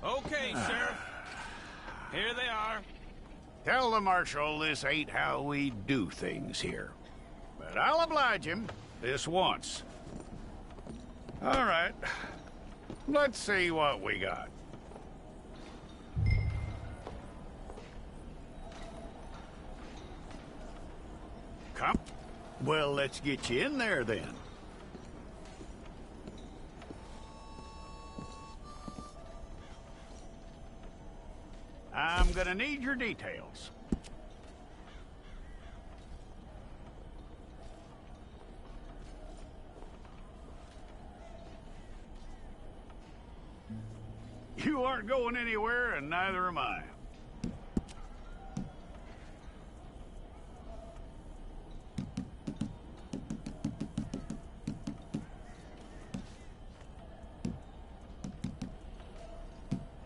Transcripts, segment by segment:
Okay, Sheriff. Here they are. Tell the Marshal this ain't how we do things here. But I'll oblige him this once. All right. Let's see what we got. Come. Well, let's get you in there then. I'm gonna need your details. You aren't going anywhere, and neither am I.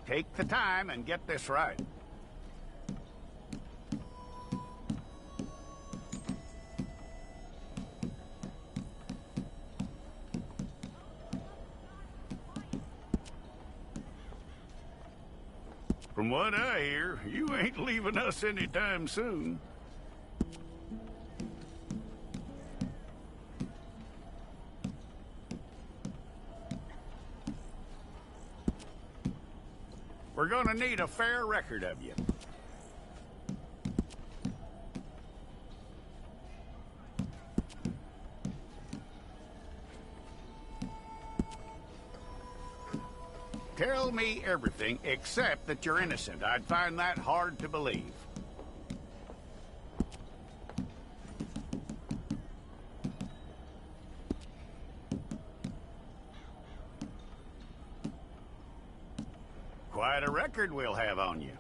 Take the time and get this right. From what I hear, you ain't leaving us anytime soon. We're gonna need a fair record of you. Tell me everything except that you're innocent. I'd find that hard to believe. Quite a record we'll have on you.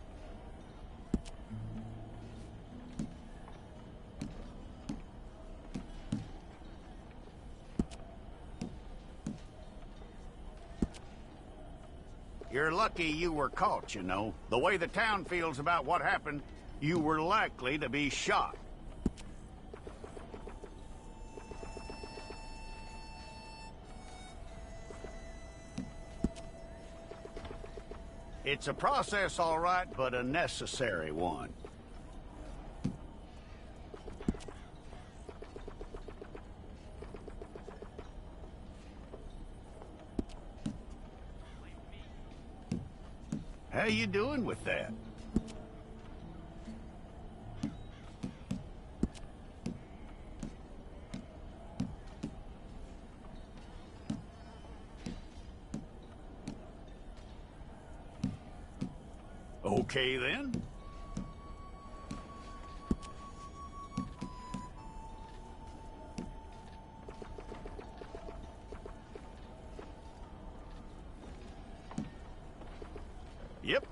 You're lucky you were caught, you know. The way the town feels about what happened, you were likely to be shot. It's a process, all right, but a necessary one. How you doing with that? Okay, then. Yep.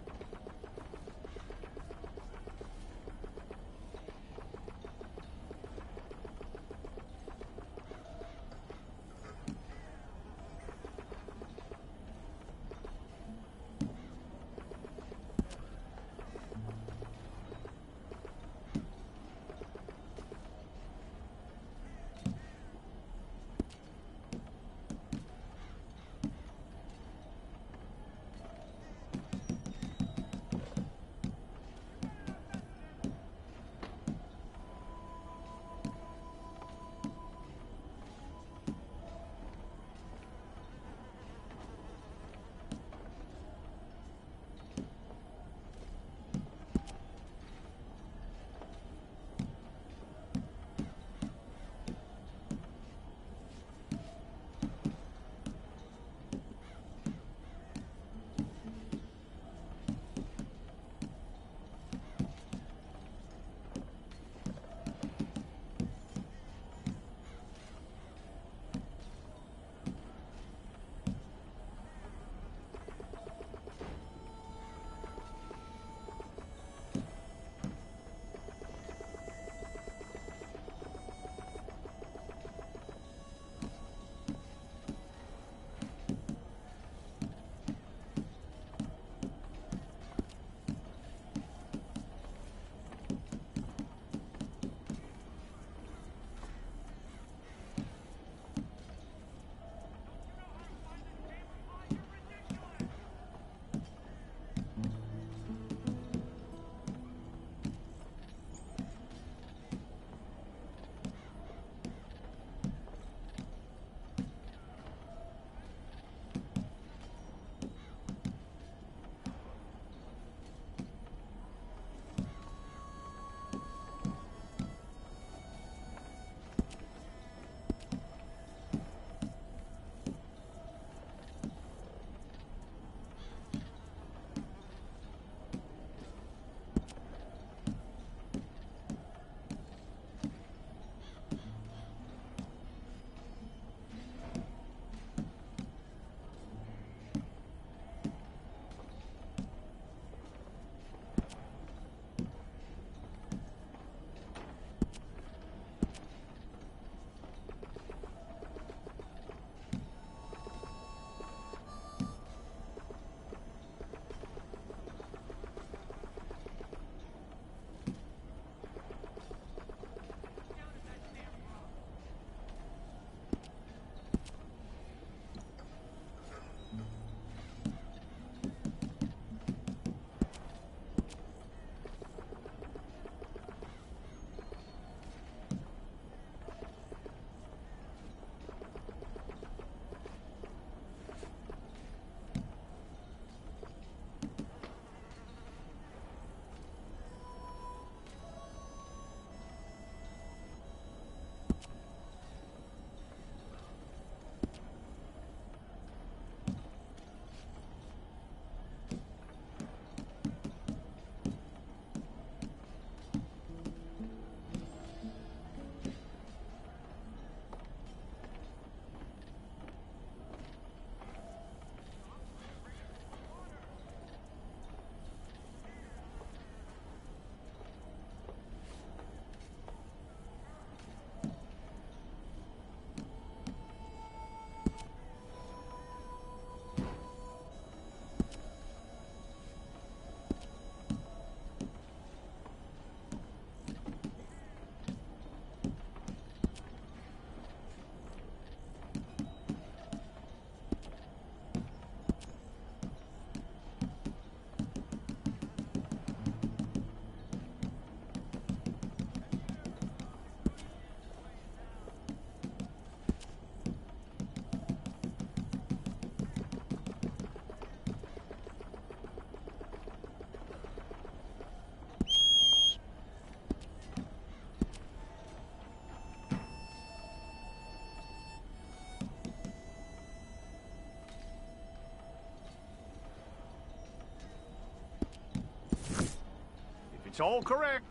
That's all correct.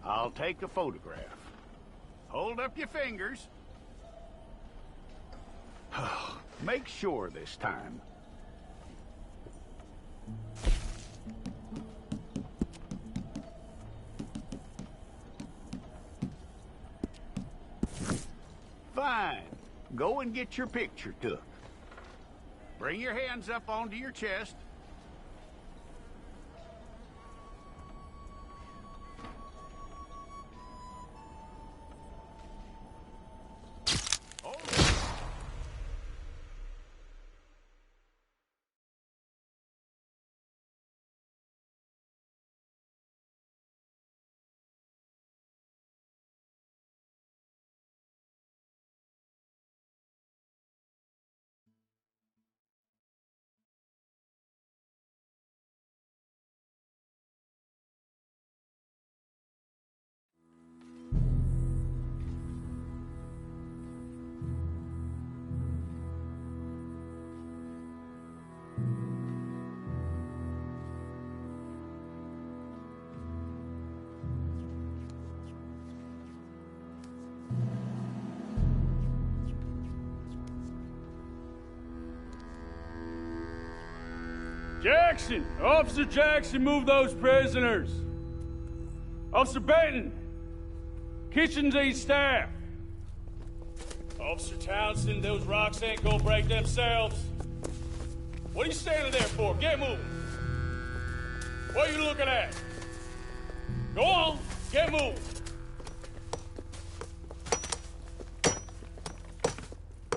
I'll take a photograph. Hold up your fingers. Make sure this time. Fine. Go and get your picture took. Bring your hands up onto your chest. Jackson! Officer Jackson, move those prisoners! Officer Benton! Kitchens aid staff! Officer Townsend, those rocks ain't gonna break themselves. What are you standing there for? Get moving! What are you looking at? Go on, get moving!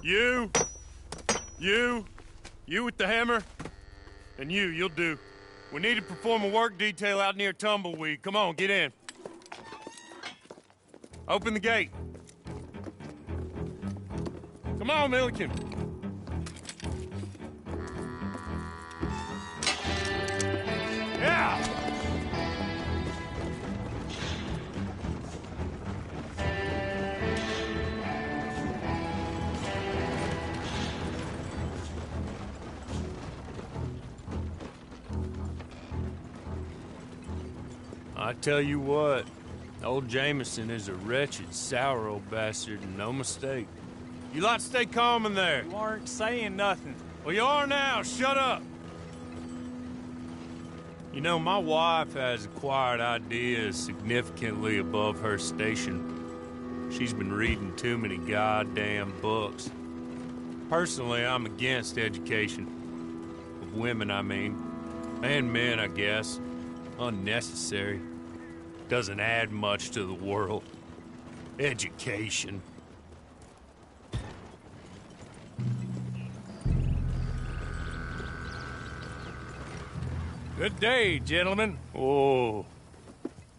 You with the hammer? And you'll do. We need to perform a work detail out near Tumbleweed. Come on, get in. Open the gate. Come on, Milliken. Yeah! I tell you what, old Jameson is a wretched, sour old bastard, and no mistake. You lot stay calm in there. You aren't saying nothing. Well, you are now. Shut up. You know, my wife has acquired ideas significantly above her station. She's been reading too many goddamn books. Personally, I'm against education. Of women, I mean. And men, I guess. Unnecessary. Doesn't add much to the world. Education. Good day, gentlemen. Oh.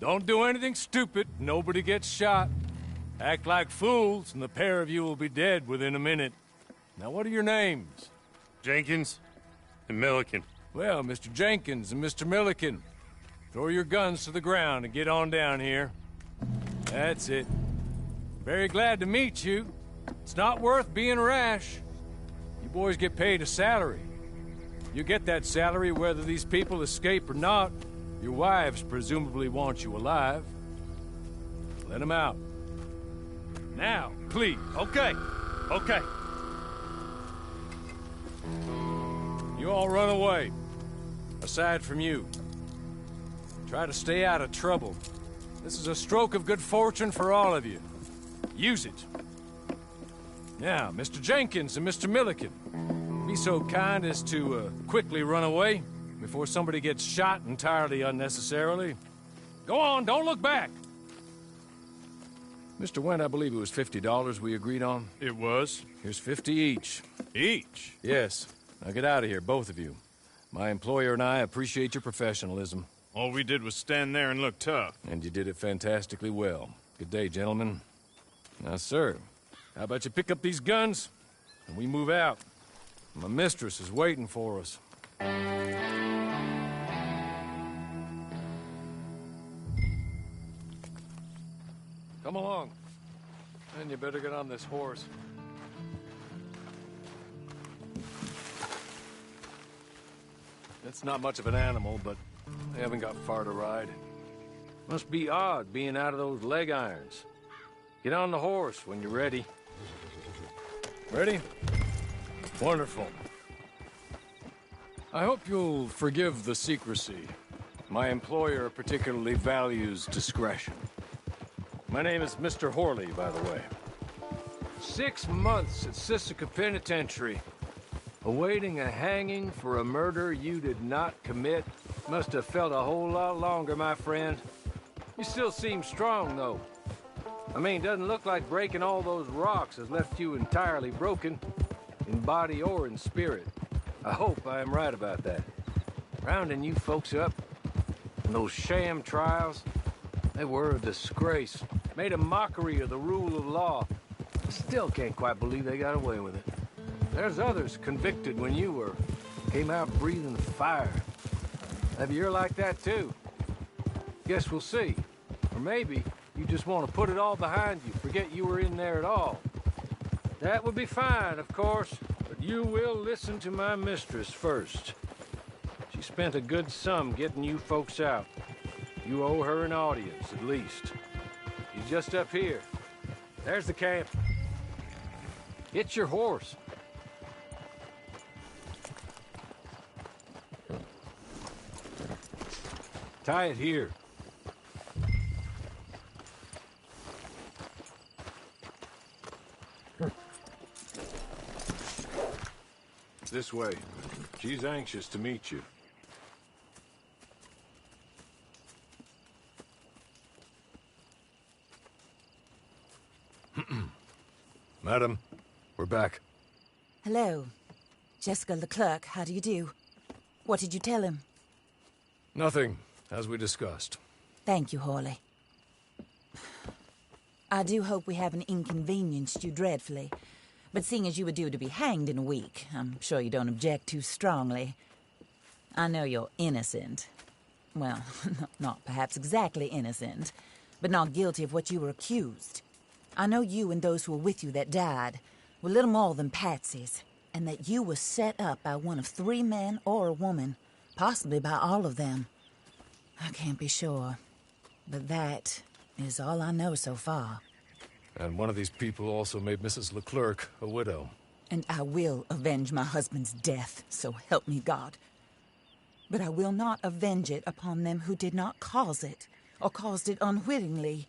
Don't do anything stupid. Nobody gets shot. Act like fools, and the pair of you will be dead within a minute. Now, what are your names? Jenkins and Milliken. Well, Mr. Jenkins and Mr. Milliken, throw your guns to the ground and get on down here. That's it. Very glad to meet you. It's not worth being rash. You boys get paid a salary. You get that salary whether these people escape or not. Your wives presumably want you alive. Let them out. Now, please. Okay. You all run away. Aside from you. Try to stay out of trouble. This is a stroke of good fortune for all of you. Use it. Now, Mr. Jenkins and Mr. Milliken, be so kind as to quickly run away before somebody gets shot entirely unnecessarily. Go on, don't look back. Mr. Wendt, I believe it was $50 we agreed on. It was. Here's 50 each. Each? Yes. Now get out of here, both of you. My employer and I appreciate your professionalism. All we did was stand there and look tough. And you did it fantastically well. Good day, gentlemen. Now, sir, how about you pick up these guns and we move out? My mistress is waiting for us. Come along. And you better get on this horse. It's not much of an animal, but they haven't got far to ride. Must be odd being out of those leg irons. Get on the horse when you're ready. Ready? Wonderful. I hope you'll forgive the secrecy. My employer particularly values discretion. My name is Mr. Horley, by the way. 6 months at Sisika Penitentiary, awaiting a hanging for a murder you did not commit. Must have felt a whole lot longer, my friend. You still seem strong, though. I mean, doesn't look like breaking all those rocks has left you entirely broken, in body or in spirit. I hope I am right about that. Rounding you folks up, and those sham trials, they were a disgrace. Made a mockery of the rule of law. I still can't quite believe they got away with it. There's others convicted when you were. Came out breathing fire. Maybe you're like that too. Guess we'll see. Or maybe you just want to put it all behind you, forget you were in there at all. That would be fine, of course, but you will listen to my mistress first. She spent a good sum getting you folks out. You owe her an audience, at least. She's just up here. There's the camp. Get your horse. Tie it here. This way. She's anxious to meet you. Madam, we're back. Hello. Jessica Leclerc, how do you do? What did you tell him? Nothing, as we discussed. Thank you, Horley. I do hope we haven't inconvenienced you dreadfully. But seeing as you were due to be hanged in a week, I'm sure you don't object too strongly. I know you're innocent. Well, not perhaps exactly innocent, but not guilty of what you were accused. I know you and those who were with you that died were little more than patsies, and that you were set up by one of 3 men or a woman, possibly by all of them. I can't be sure, but that is all I know so far. And one of these people also made Mrs. Leclerc a widow. And I will avenge my husband's death, so help me God. But I will not avenge it upon them who did not cause it, or caused it unwittingly.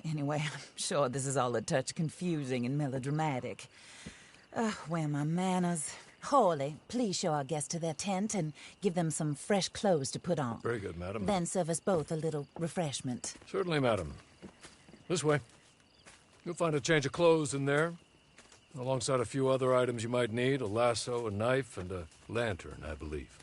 Anyway, I'm sure this is all a touch confusing and melodramatic. Where are my manners? Horley, please show our guests to their tent and give them some fresh clothes to put on. Very good, madam. Then serve us both a little refreshment. Certainly, madam. This way. You'll find a change of clothes in there, alongside a few other items you might need, a lasso, a knife, and a lantern, I believe.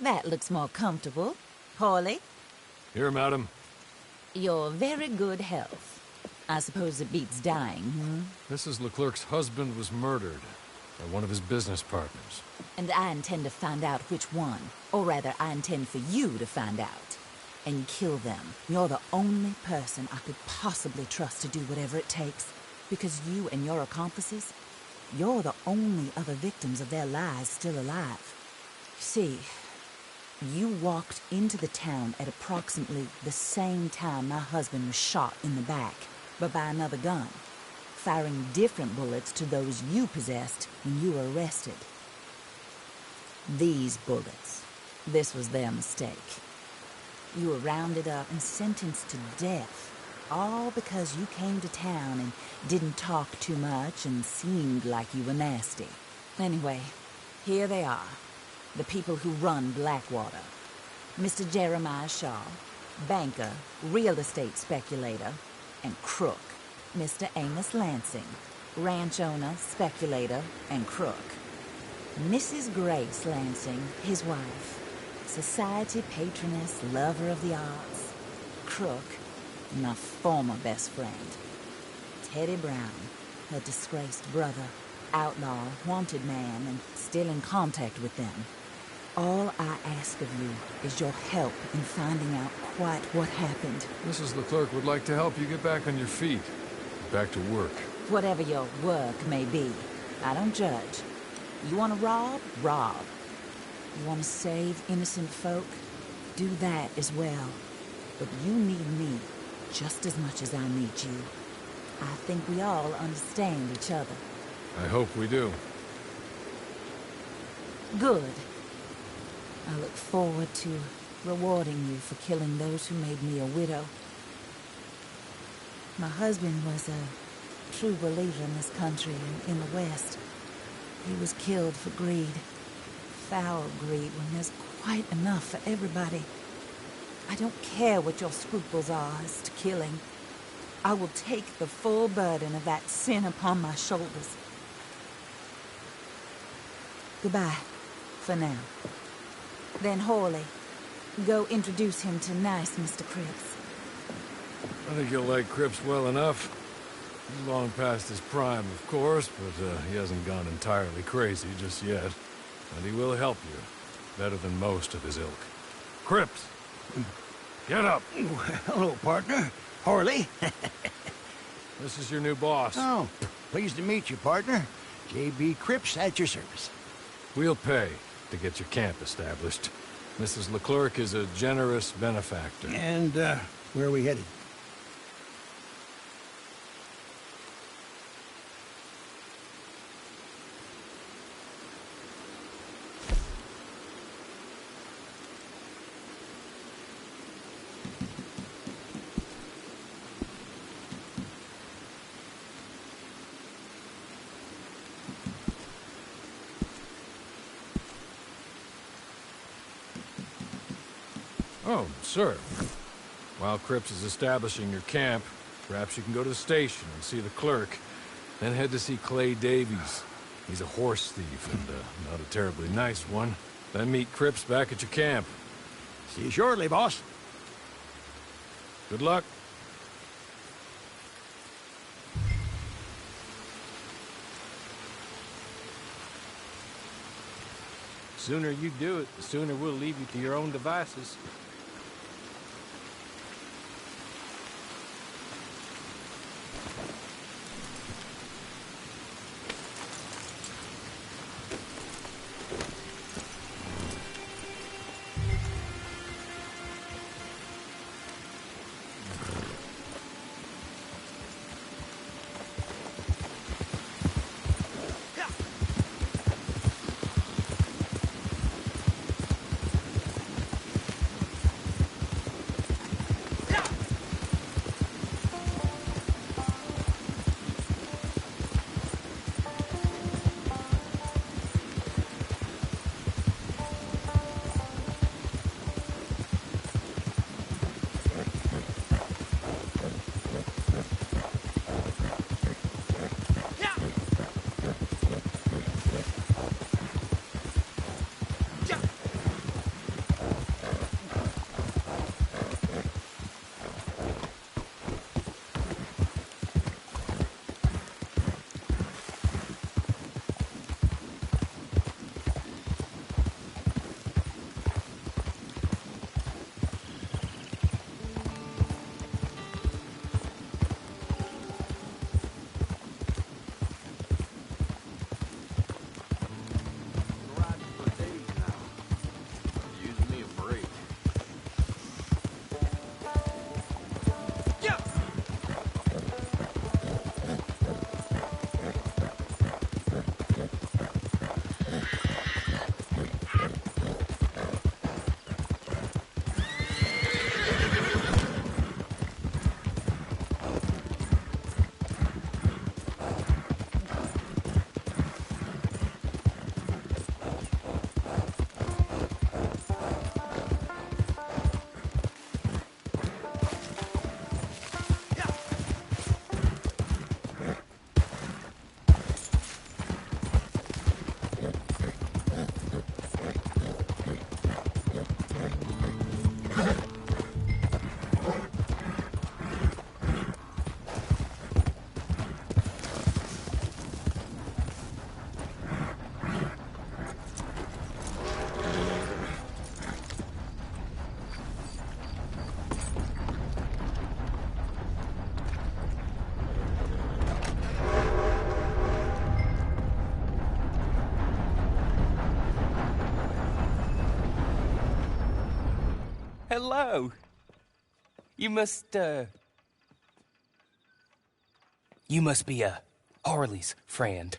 That looks more comfortable. Hawley, Here, madam. your very good health. I suppose it beats dying, hmm? Mrs. Leclerc's husband was murdered by one of his business partners. And I intend to find out which one. Or rather, I intend for you to find out. And kill them. You're the only person I could possibly trust to do whatever it takes. Because you and your accomplices, you're the only other victims of their lies still alive. You see, you walked into the town at approximately the same time my husband was shot in the back, but by another gun, firing different bullets to those you possessed when you were arrested. These bullets, this was their mistake. You were rounded up and sentenced to death, all because you came to town and didn't talk too much and seemed like you were nasty. Anyway, here they are, the people who run Blackwater. Mr. Jeremiah Shaw, banker, real estate speculator, and crook. Mr. Amos Lansing, ranch owner, speculator, and crook. Mrs. Grace Lansing, his wife, society patroness, lover of the arts, crook, and my former best friend. Teddy Brown, her disgraced brother, outlaw, wanted man, and still in contact with them. All I ask of you is your help in finding out quite what happened. Mrs. Leclerc would like to help you get back on your feet. Back to work. Whatever your work may be, I don't judge. You want to rob? Rob. You want to save innocent folk? Do that as well. But you need me just as much as I need you. I think we all understand each other. I hope we do. Good. I look forward to rewarding you for killing those who made me a widow. My husband was a true believer in this country and in the West. He was killed for greed. Foul greed when there's quite enough for everybody. I don't care what your scruples are as to killing. I will take the full burden of that sin upon my shoulders. Goodbye, for now. Then Hawley, go introduce him to nice Mr. Cripps. I think you'll like Cripps well enough. He's long past his prime, of course, but he hasn't gone entirely crazy just yet. And he will help you, better than most of his ilk. Cripps! Get up! Hello, partner. Hawley. This is your new boss. Oh, pleased to meet you, partner. J.B. Cripps at your service. We'll pay to get your camp established. Mrs. Leclerc is a generous benefactor. And, where are we headed? Oh, sir. While Cripps is establishing your camp, perhaps you can go to the station and see the clerk, then head to see Clay Davies. He's a horse thief and not a terribly nice one. Then meet Cripps back at your camp. See you shortly, boss. Good luck. The sooner you do it, the sooner we'll leave you to your own devices. hello. You must be Harley's friend.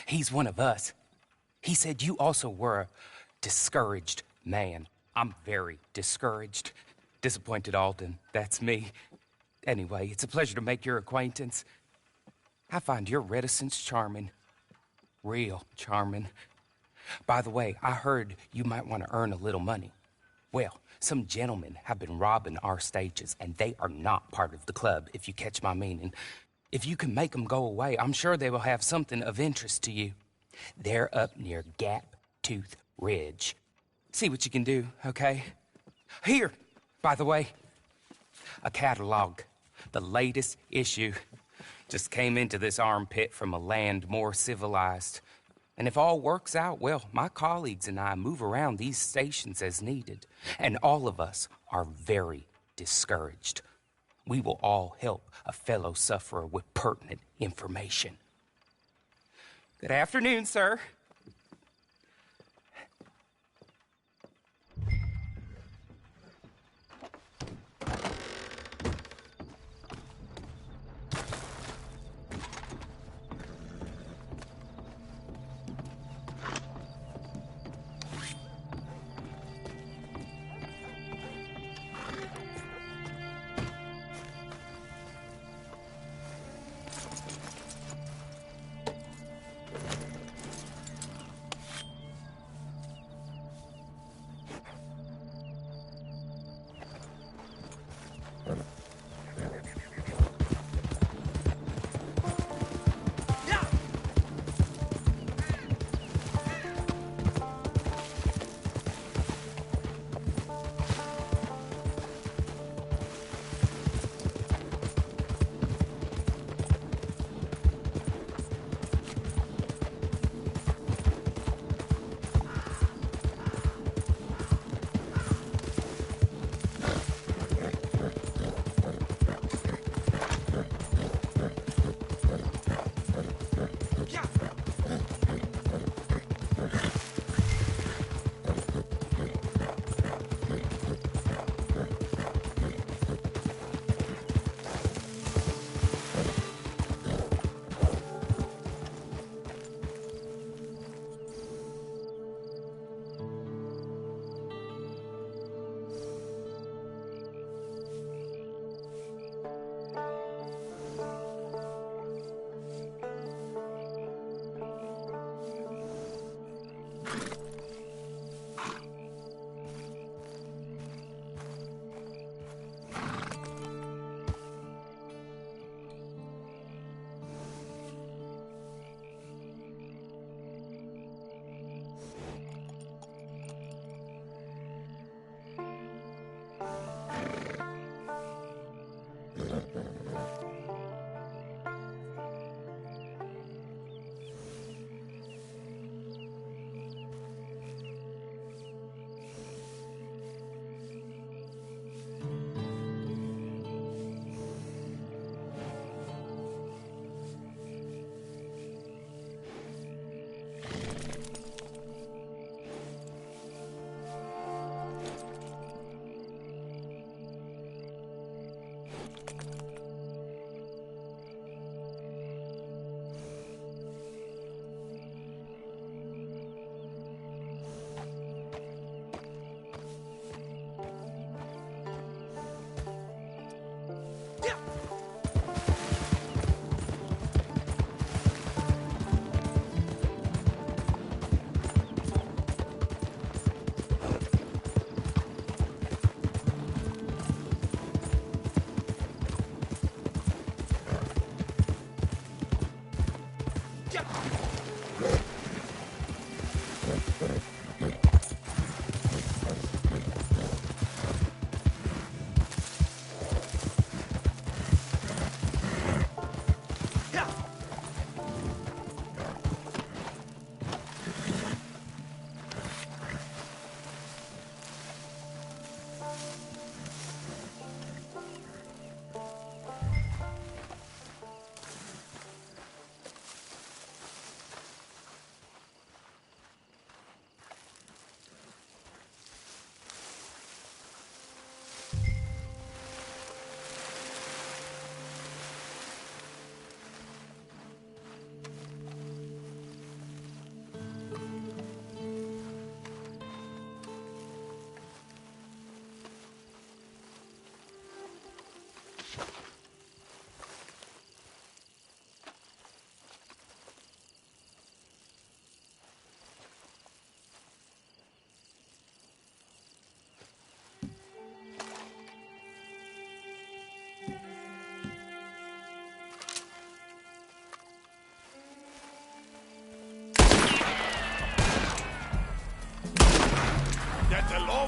He's one of us. He said you also were a discouraged man. I'm very discouraged. Disappointed Alden, that's me. Anyway, it's a pleasure to make your acquaintance. I find your reticence charming. Real charming. By the way, I heard you might want to earn a little money. Well, some gentlemen have been robbing our stages, and they are not part of the club, if you catch my meaning. If you can make them go away, I'm sure they will have something of interest to you. They're up near Gap Tooth Ridge. See what you can do, okay? Here, by the way, a catalog. The latest issue. Just came into this armpit from a land more civilized. And if all works out, well, my colleagues and I move around these stations as needed. And all of us are very discouraged. We will all help a fellow sufferer with pertinent information. Good afternoon, sir.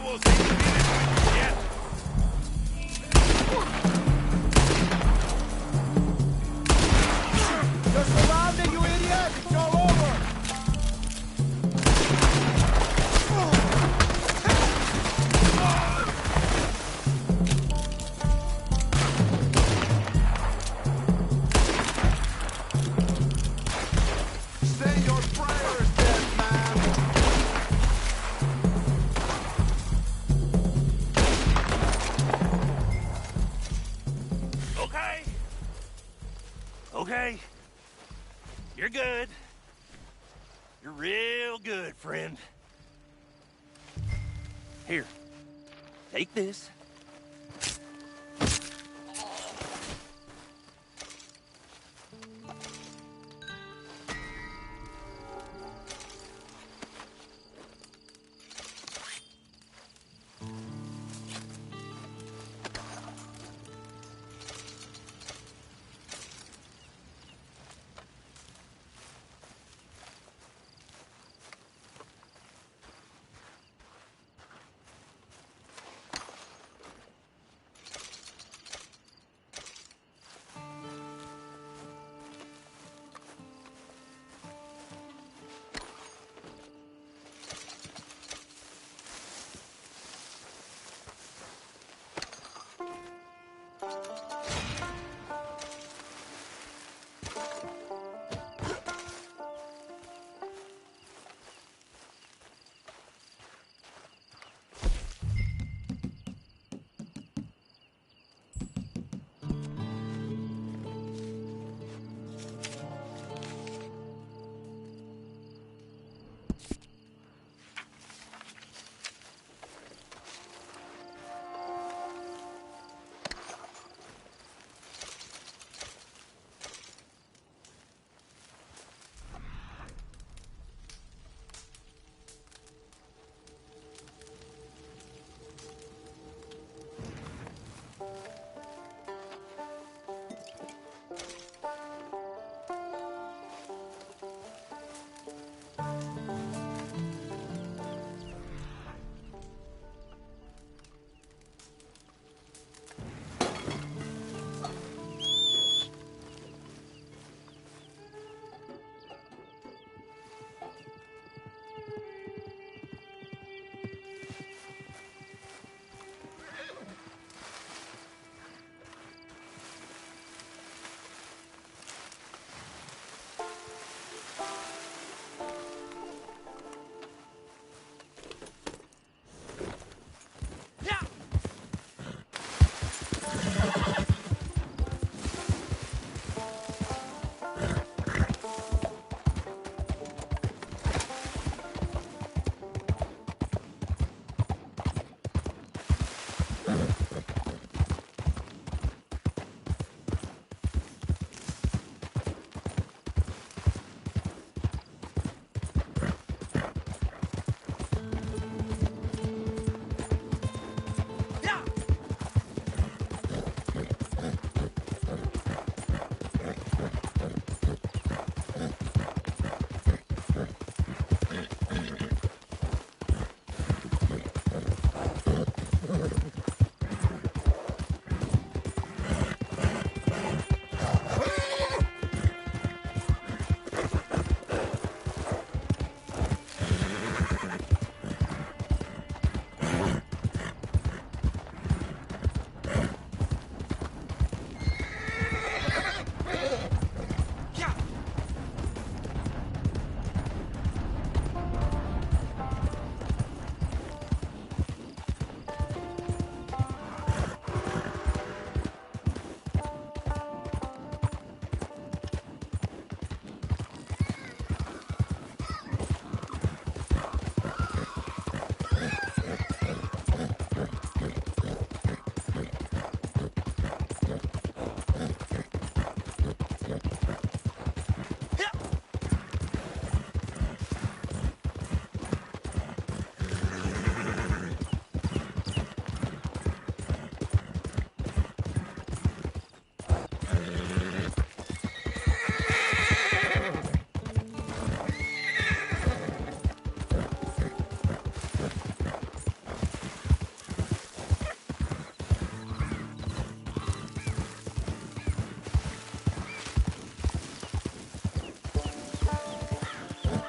almost ain't finished yet. You're surrounded, you idiot! It's all over! Say your prayers, dead man. Okay. Okay. You're good. You're real good, friend. Here. Take this.